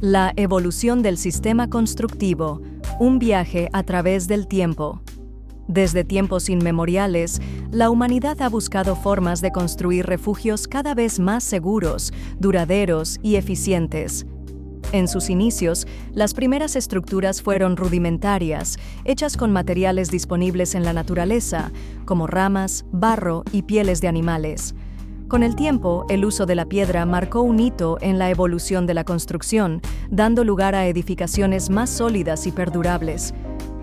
La evolución del sistema constructivo, un viaje a través del tiempo. Desde tiempos inmemoriales, la humanidad ha buscado formas de construir refugios cada vez más seguros, duraderos y eficientes. En sus inicios, las primeras estructuras fueron rudimentarias, hechas con materiales disponibles en la naturaleza, como ramas, barro y pieles de animales. Con el tiempo, el uso de la piedra marcó un hito en la evolución de la construcción, dando lugar a edificaciones más sólidas y perdurables.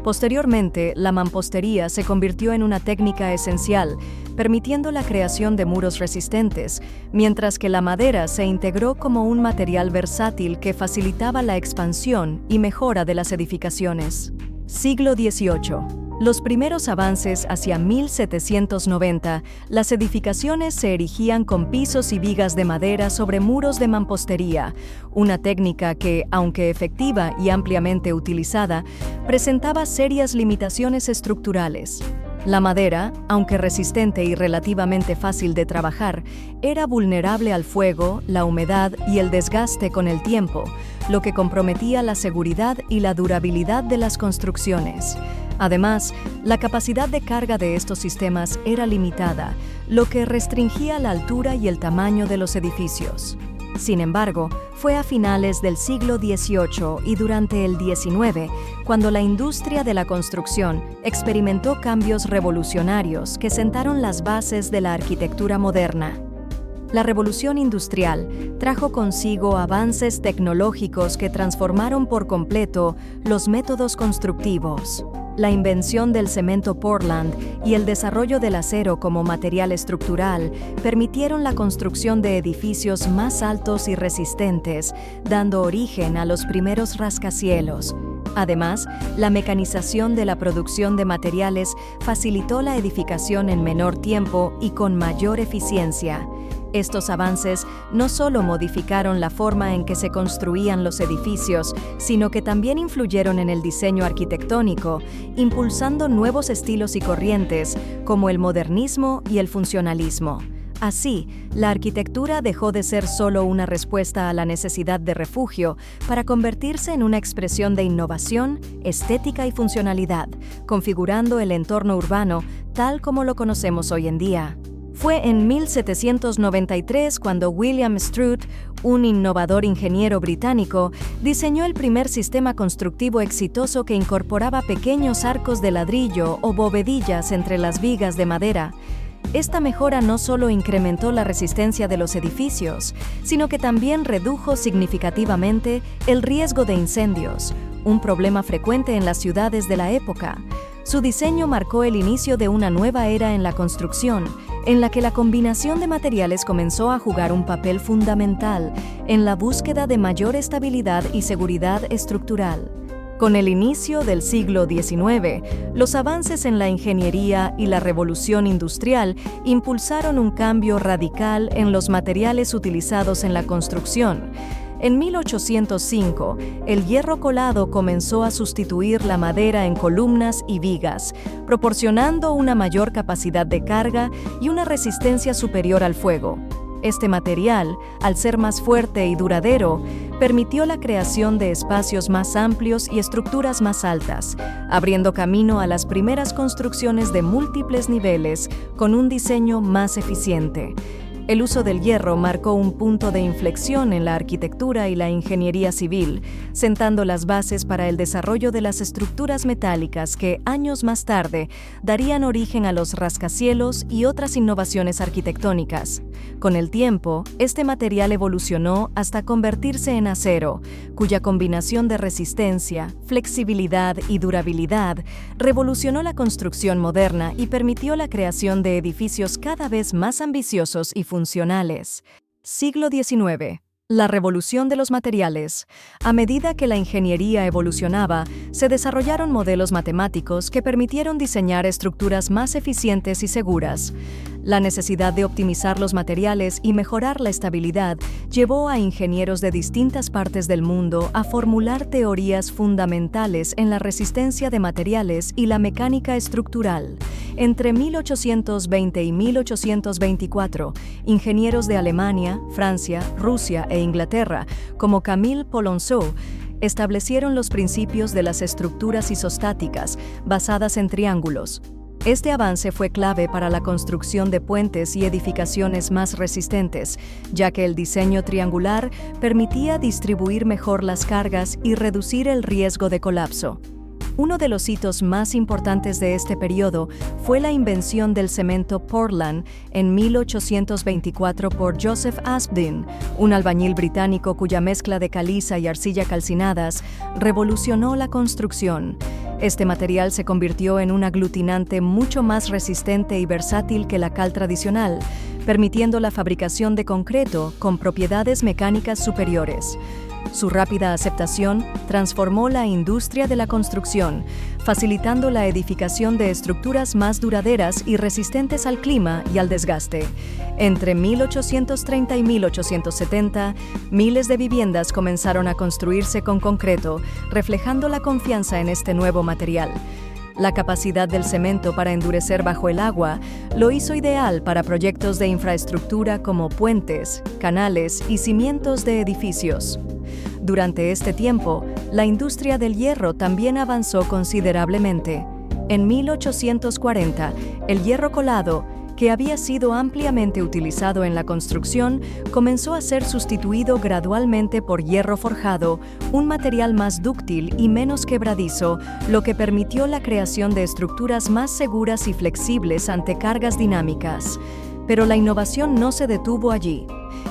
Posteriormente, la mampostería se convirtió en una técnica esencial, permitiendo la creación de muros resistentes, mientras que la madera se integró como un material versátil que facilitaba la expansión y mejora de las edificaciones. Siglo XVIII. Los primeros avances hacia 1790, las edificaciones se erigían con pisos y vigas de madera sobre muros de mampostería, una técnica que, aunque efectiva y ampliamente utilizada, presentaba serias limitaciones estructurales. La madera, aunque resistente y relativamente fácil de trabajar, era vulnerable al fuego, la humedad y el desgaste con el tiempo, lo que comprometía la seguridad y la durabilidad de las construcciones. Además, la capacidad de carga de estos sistemas era limitada, lo que restringía la altura y el tamaño de los edificios. Sin embargo, fue a finales del siglo XVIII y durante el XIX cuando la industria de la construcción experimentó cambios revolucionarios que sentaron las bases de la arquitectura moderna. La revolución industrial trajo consigo avances tecnológicos que transformaron por completo los métodos constructivos. La invención del cemento Portland y el desarrollo del acero como material estructural permitieron la construcción de edificios más altos y resistentes, dando origen a los primeros rascacielos. Además, la mecanización de la producción de materiales facilitó la edificación en menor tiempo y con mayor eficiencia. Estos avances no solo modificaron la forma en que se construían los edificios, sino que también influyeron en el diseño arquitectónico, impulsando nuevos estilos y corrientes, como el modernismo y el funcionalismo. Así, la arquitectura dejó de ser solo una respuesta a la necesidad de refugio para convertirse en una expresión de innovación, estética y funcionalidad, configurando el entorno urbano tal como lo conocemos hoy en día. Fue en 1793 cuando William Strutt, un innovador ingeniero británico, diseñó el primer sistema constructivo exitoso que incorporaba pequeños arcos de ladrillo o bovedillas entre las vigas de madera. Esta mejora no solo incrementó la resistencia de los edificios, sino que también redujo significativamente el riesgo de incendios, un problema frecuente en las ciudades de la época. Su diseño marcó el inicio de una nueva era en la construcción, en la que la combinación de materiales comenzó a jugar un papel fundamental en la búsqueda de mayor estabilidad y seguridad estructural. Con el inicio del siglo XIX, los avances en la ingeniería y la revolución industrial impulsaron un cambio radical en los materiales utilizados en la construcción. En 1805, el hierro colado comenzó a sustituir la madera en columnas y vigas, proporcionando una mayor capacidad de carga y una resistencia superior al fuego. Este material, al ser más fuerte y duradero, permitió la creación de espacios más amplios y estructuras más altas, abriendo camino a las primeras construcciones de múltiples niveles con un diseño más eficiente. El uso del hierro marcó un punto de inflexión en la arquitectura y la ingeniería civil, sentando las bases para el desarrollo de las estructuras metálicas que, años más tarde, darían origen a los rascacielos y otras innovaciones arquitectónicas. Con el tiempo, este material evolucionó hasta convertirse en acero, cuya combinación de resistencia, flexibilidad y durabilidad revolucionó la construcción moderna y permitió la creación de edificios cada vez más ambiciosos y funcionales. Siglo XIX. La revolución de los materiales. A medida que la ingeniería evolucionaba, se desarrollaron modelos matemáticos que permitieron diseñar estructuras más eficientes y seguras. La necesidad de optimizar los materiales y mejorar la estabilidad llevó a ingenieros de distintas partes del mundo a formular teorías fundamentales en la resistencia de materiales y la mecánica estructural. Entre 1820 y 1824, ingenieros de Alemania, Francia, Rusia e Inglaterra, como Camille Polonceau, establecieron los principios de las estructuras isostáticas basadas en triángulos. Este avance fue clave para la construcción de puentes y edificaciones más resistentes, ya que el diseño triangular permitía distribuir mejor las cargas y reducir el riesgo de colapso. Uno de los hitos más importantes de este periodo fue la invención del cemento Portland en 1824 por Joseph Aspdin, un albañil británico cuya mezcla de caliza y arcilla calcinadas revolucionó la construcción. Este material se convirtió en un aglutinante mucho más resistente y versátil que la cal tradicional, permitiendo la fabricación de concreto con propiedades mecánicas superiores. Su rápida aceptación transformó la industria de la construcción, facilitando la edificación de estructuras más duraderas y resistentes al clima y al desgaste. Entre 1830 y 1870, miles de viviendas comenzaron a construirse con concreto, reflejando la confianza en este nuevo material. La capacidad del cemento para endurecer bajo el agua lo hizo ideal para proyectos de infraestructura como puentes, canales y cimientos de edificios. Durante este tiempo, la industria del hierro también avanzó considerablemente. En 1840, el hierro colado, que había sido ampliamente utilizado en la construcción, comenzó a ser sustituido gradualmente por hierro forjado, un material más dúctil y menos quebradizo, lo que permitió la creación de estructuras más seguras y flexibles ante cargas dinámicas. Pero la innovación no se detuvo allí.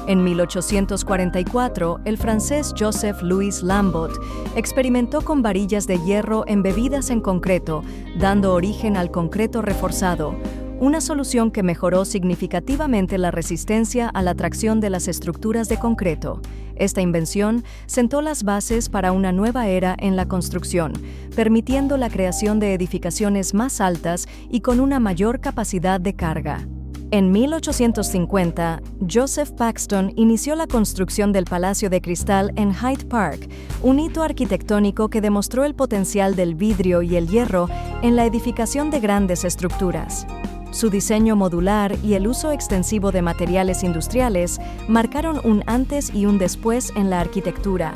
En 1844, el francés Joseph Louis Lambot experimentó con varillas de hierro embebidas en concreto, dando origen al concreto reforzado, una solución que mejoró significativamente la resistencia a la tracción de las estructuras de concreto. Esta invención sentó las bases para una nueva era en la construcción, permitiendo la creación de edificaciones más altas y con una mayor capacidad de carga. En 1850, Joseph Paxton inició la construcción del Palacio de Cristal en Hyde Park, un hito arquitectónico que demostró el potencial del vidrio y el hierro en la edificación de grandes estructuras. Su diseño modular y el uso extensivo de materiales industriales marcaron un antes y un después en la arquitectura,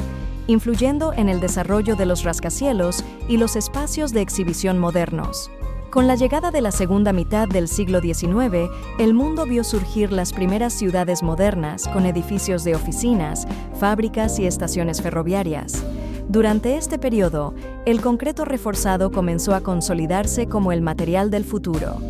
influyendo en el desarrollo de los rascacielos y los espacios de exhibición modernos. Con la llegada de la segunda mitad del siglo XIX, el mundo vio surgir las primeras ciudades modernas con edificios de oficinas, fábricas y estaciones ferroviarias. Durante este periodo, el concreto reforzado comenzó a consolidarse como el material del futuro.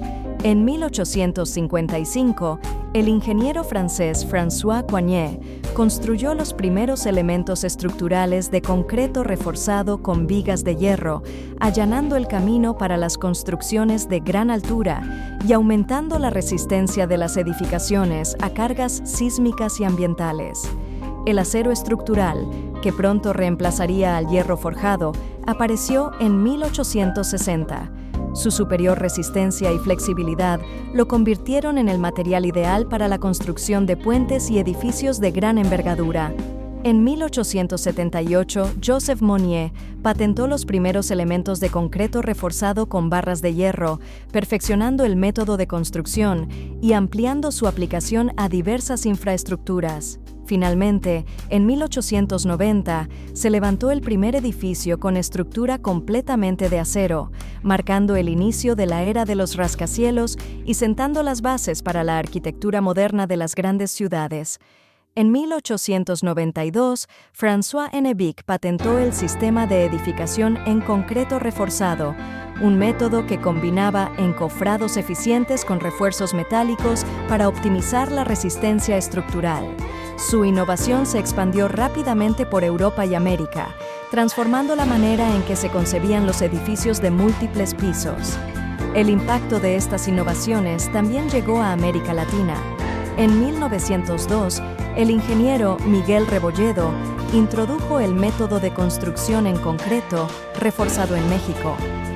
En 1855, el ingeniero francés François Coignet construyó los primeros elementos estructurales de concreto reforzado con vigas de hierro, allanando el camino para las construcciones de gran altura y aumentando la resistencia de las edificaciones a cargas sísmicas y ambientales. El acero estructural, que pronto reemplazaría al hierro forjado, apareció en 1860. Su superior resistencia y flexibilidad lo convirtieron en el material ideal para la construcción de puentes y edificios de gran envergadura. En 1878, Joseph Monnier patentó los primeros elementos de concreto reforzado con barras de hierro, perfeccionando el método de construcción y ampliando su aplicación a diversas infraestructuras. Finalmente, en 1890, se levantó el primer edificio con estructura completamente de acero, marcando el inicio de la era de los rascacielos y sentando las bases para la arquitectura moderna de las grandes ciudades. En 1892, François Hennebique patentó el sistema de edificación en concreto reforzado, un método que combinaba encofrados eficientes con refuerzos metálicos para optimizar la resistencia estructural. Su innovación se expandió rápidamente por Europa y América, transformando la manera en que se concebían los edificios de múltiples pisos. El impacto de estas innovaciones también llegó a América Latina. En 1902, el ingeniero Miguel Rebolledo introdujo el método de construcción en concreto reforzado en México,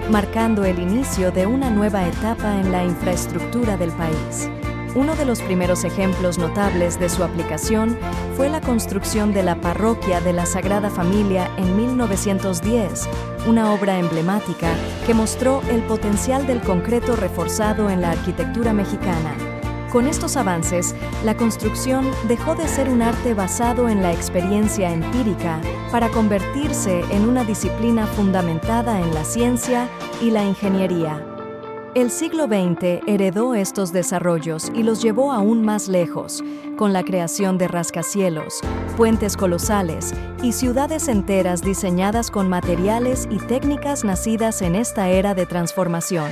marcando el inicio de una nueva etapa en la infraestructura del país. Uno de los primeros ejemplos notables de su aplicación fue la construcción de la Parroquia de la Sagrada Familia en 1910, una obra emblemática que mostró el potencial del concreto reforzado en la arquitectura mexicana. Con estos avances, la construcción dejó de ser un arte basado en la experiencia empírica para convertirse en una disciplina fundamentada en la ciencia y la ingeniería. El siglo XX heredó estos desarrollos y los llevó aún más lejos, con la creación de rascacielos, puentes colosales y ciudades enteras diseñadas con materiales y técnicas nacidas en esta era de transformación.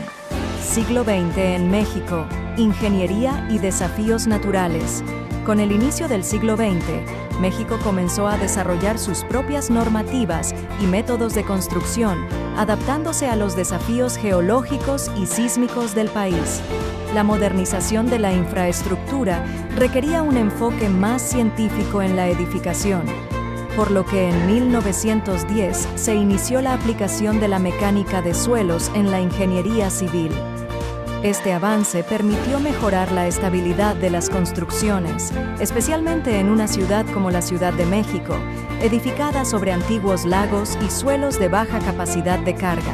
Siglo XX en México, ingeniería y desafíos naturales. Con el inicio del siglo XX, México comenzó a desarrollar sus propias normativas y métodos de construcción, adaptándose a los desafíos geológicos y sísmicos del país. La modernización de la infraestructura requería un enfoque más científico en la edificación, por lo que en 1910 se inició la aplicación de la mecánica de suelos en la ingeniería civil. Este avance permitió mejorar la estabilidad de las construcciones, especialmente en una ciudad como la Ciudad de México, edificada sobre antiguos lagos y suelos de baja capacidad de carga.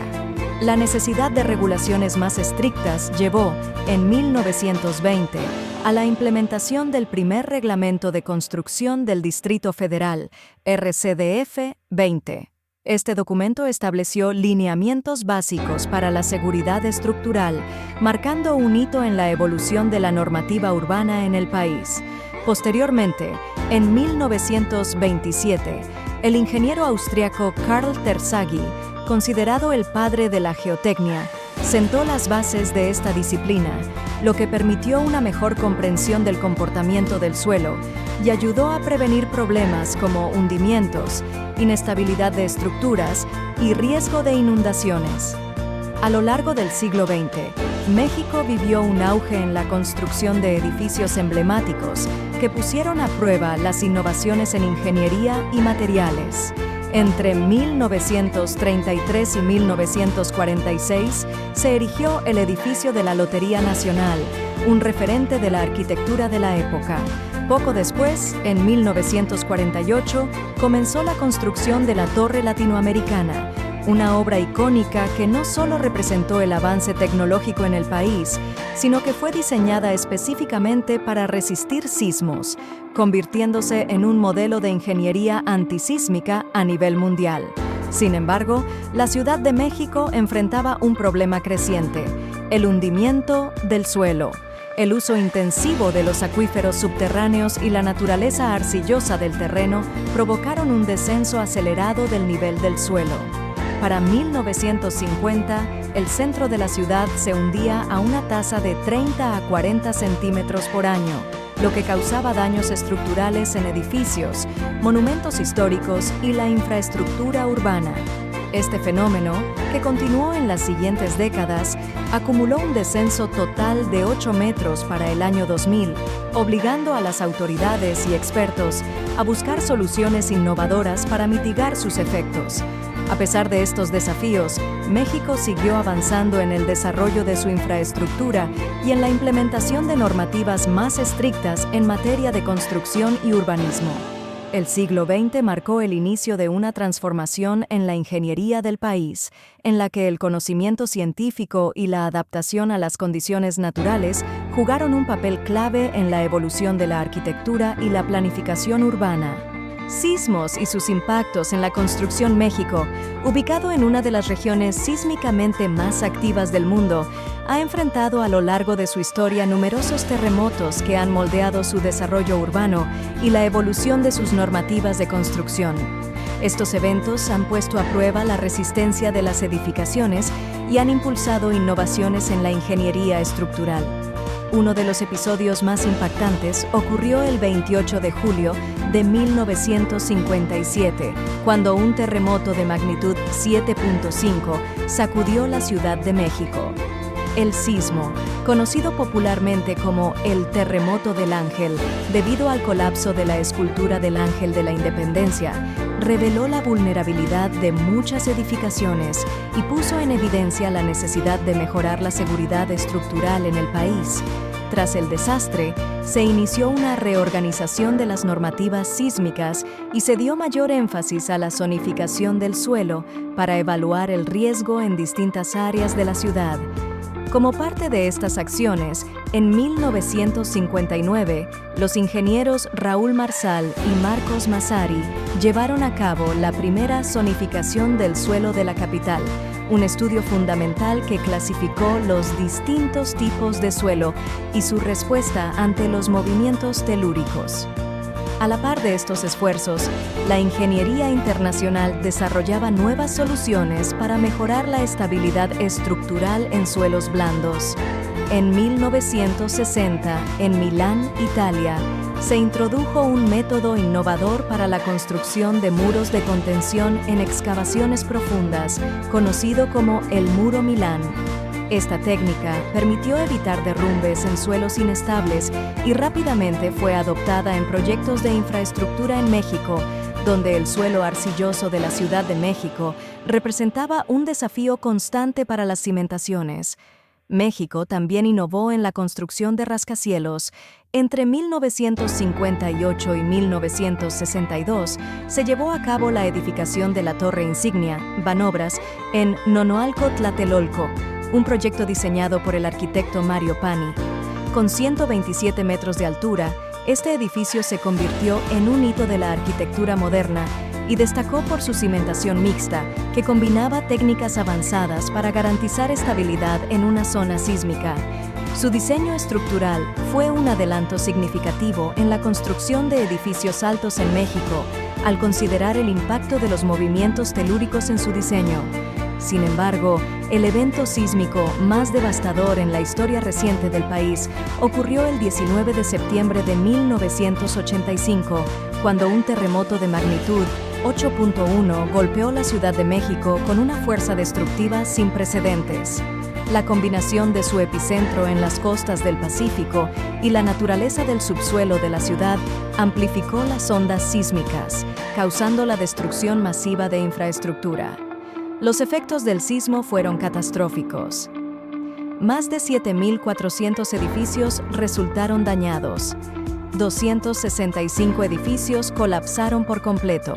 La necesidad de regulaciones más estrictas llevó, en 1920, a la implementación del primer Reglamento de Construcción del Distrito Federal, RCDF 20. Este documento estableció lineamientos básicos para la seguridad estructural, marcando un hito en la evolución de la normativa urbana en el país. Posteriormente, en 1927, el ingeniero austriaco Carl Terzaghi, considerado el padre de la geotecnia, sentó las bases de esta disciplina, lo que permitió una mejor comprensión del comportamiento del suelo y ayudó a prevenir problemas como hundimientos, inestabilidad de estructuras y riesgo de inundaciones. A lo largo del siglo XX, México vivió un auge en la construcción de edificios emblemáticos que pusieron a prueba las innovaciones en ingeniería y materiales. Entre 1933 y 1946 se erigió el edificio de la Lotería Nacional, un referente de la arquitectura de la época. Poco después, en 1948, comenzó la construcción de la Torre Latinoamericana, una obra icónica que no solo representó el avance tecnológico en el país, sino que fue diseñada específicamente para resistir sismos, convirtiéndose en un modelo de ingeniería antisísmica a nivel mundial. Sin embargo, la Ciudad de México enfrentaba un problema creciente: el hundimiento del suelo. El uso intensivo de los acuíferos subterráneos y la naturaleza arcillosa del terreno provocaron un descenso acelerado del nivel del suelo. Para 1950, el centro de la ciudad se hundía a una tasa de 30 a 40 centímetros por año, lo que causaba daños estructurales en edificios, monumentos históricos y la infraestructura urbana. Este fenómeno, que continuó en las siguientes décadas, acumuló un descenso total de 8 metros para el año 2000, obligando a las autoridades y expertos a buscar soluciones innovadoras para mitigar sus efectos. A pesar de estos desafíos, México siguió avanzando en el desarrollo de su infraestructura y en la implementación de normativas más estrictas en materia de construcción y urbanismo. El siglo XX marcó el inicio de una transformación en la ingeniería del país, en la que el conocimiento científico y la adaptación a las condiciones naturales jugaron un papel clave en la evolución de la arquitectura y la planificación urbana. Sismos y sus impactos en la construcción. México, ubicado en una de las regiones sísmicamente más activas del mundo, ha enfrentado a lo largo de su historia numerosos terremotos que han moldeado su desarrollo urbano y la evolución de sus normativas de construcción. Estos eventos han puesto a prueba la resistencia de las edificaciones y han impulsado innovaciones en la ingeniería estructural. Uno de los episodios más impactantes ocurrió el 28 de julio de 1957, cuando un terremoto de magnitud 7.5 sacudió la Ciudad de México. El sismo, conocido popularmente como el Terremoto del Ángel, debido al colapso de la escultura del Ángel de la Independencia, reveló la vulnerabilidad de muchas edificaciones y puso en evidencia la necesidad de mejorar la seguridad estructural en el país. Tras el desastre, se inició una reorganización de las normativas sísmicas y se dio mayor énfasis a la zonificación del suelo para evaluar el riesgo en distintas áreas de la ciudad. Como parte de estas acciones, en 1959, los ingenieros Raúl Marsal y Marcos Massari llevaron a cabo la primera zonificación del suelo de la capital, un estudio fundamental que clasificó los distintos tipos de suelo y su respuesta ante los movimientos telúricos. A la par de estos esfuerzos, la ingeniería internacional desarrollaba nuevas soluciones para mejorar la estabilidad estructural en suelos blandos. En 1960, en Milán, Italia, se introdujo un método innovador para la construcción de muros de contención en excavaciones profundas, conocido como el Muro Milán. Esta técnica permitió evitar derrumbes en suelos inestables y rápidamente fue adoptada en proyectos de infraestructura en México, donde el suelo arcilloso de la Ciudad de México representaba un desafío constante para las cimentaciones. México también innovó en la construcción de rascacielos. Entre 1958 y 1962 se llevó a cabo la edificación de la torre insignia, Banobras, en Nonoalco, Tlatelolco, un proyecto diseñado por el arquitecto Mario Pani. Con 127 metros de altura, este edificio se convirtió en un hito de la arquitectura moderna y destacó por su cimentación mixta, que combinaba técnicas avanzadas para garantizar estabilidad en una zona sísmica. Su diseño estructural fue un adelanto significativo en la construcción de edificios altos en México, al considerar el impacto de los movimientos telúricos en su diseño. Sin embargo, el evento sísmico más devastador en la historia reciente del país ocurrió el 19 de septiembre de 1985, cuando un terremoto de magnitud 8.1 golpeó la Ciudad de México con una fuerza destructiva sin precedentes. La combinación de su epicentro en las costas del Pacífico y la naturaleza del subsuelo de la ciudad amplificó las ondas sísmicas, causando la destrucción masiva de infraestructura. Los efectos del sismo fueron catastróficos. Más de 7.400 edificios resultaron dañados. 265 edificios colapsaron por completo.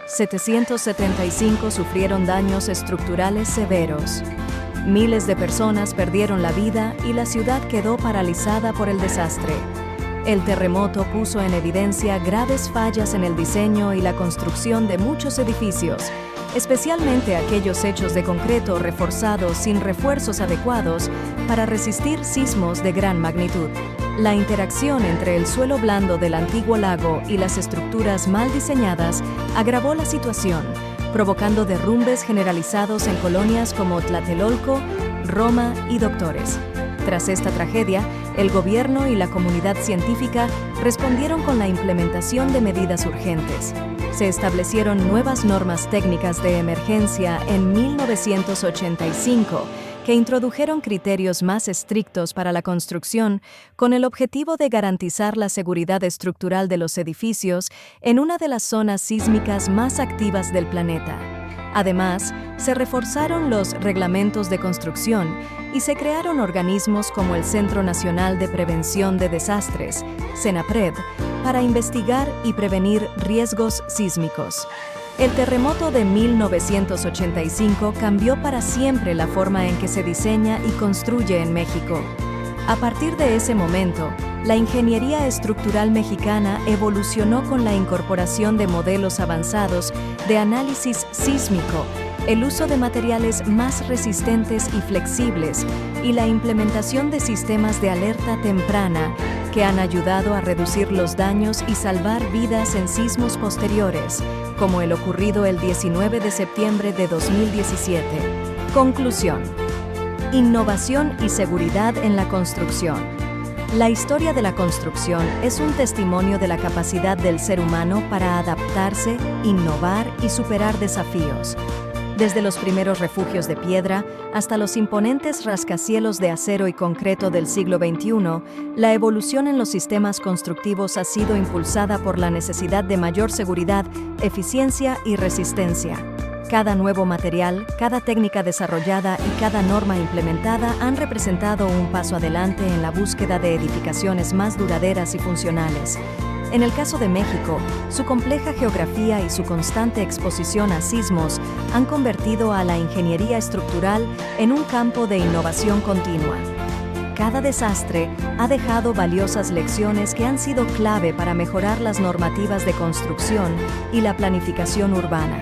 775 sufrieron daños estructurales severos. Miles de personas perdieron la vida y la ciudad quedó paralizada por el desastre. El terremoto puso en evidencia graves fallas en el diseño y la construcción de muchos edificios, especialmente aquellos hechos de concreto reforzados sin refuerzos adecuados para resistir sismos de gran magnitud. La interacción entre el suelo blando del antiguo lago y las estructuras mal diseñadas agravó la situación, provocando derrumbes generalizados en colonias como Tlatelolco, Roma y Doctores. Tras esta tragedia, el gobierno y la comunidad científica respondieron con la implementación de medidas urgentes. Se establecieron nuevas normas técnicas de emergencia en 1985 que introdujeron criterios más estrictos para la construcción con el objetivo de garantizar la seguridad estructural de los edificios en una de las zonas sísmicas más activas del planeta. Además, se reforzaron los reglamentos de construcción y se crearon organismos como el Centro Nacional de Prevención de Desastres, CENAPRED, para investigar y prevenir riesgos sísmicos. El terremoto de 1985 cambió para siempre la forma en que se diseña y construye en México. A partir de ese momento, la ingeniería estructural mexicana evolucionó con la incorporación de modelos avanzados de análisis sísmico, el uso de materiales más resistentes y flexibles y la implementación de sistemas de alerta temprana que han ayudado a reducir los daños y salvar vidas en sismos posteriores, como el ocurrido el 19 de septiembre de 2017. Conclusión. Innovación y seguridad en la construcción. La historia de la construcción es un testimonio de la capacidad del ser humano para adaptarse, innovar y superar desafíos. Desde los primeros refugios de piedra hasta los imponentes rascacielos de acero y concreto del siglo XXI, la evolución en los sistemas constructivos ha sido impulsada por la necesidad de mayor seguridad, eficiencia y resistencia. Cada nuevo material, cada técnica desarrollada y cada norma implementada han representado un paso adelante en la búsqueda de edificaciones más duraderas y funcionales. En el caso de México, su compleja geografía y su constante exposición a sismos han convertido a la ingeniería estructural en un campo de innovación continua. Cada desastre ha dejado valiosas lecciones que han sido clave para mejorar las normativas de construcción y la planificación urbana.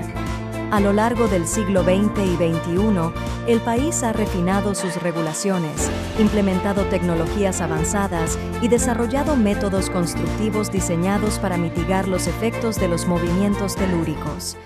A lo largo del siglo XX y XXI, el país ha refinado sus regulaciones, implementado tecnologías avanzadas y desarrollado métodos constructivos diseñados para mitigar los efectos de los movimientos telúricos.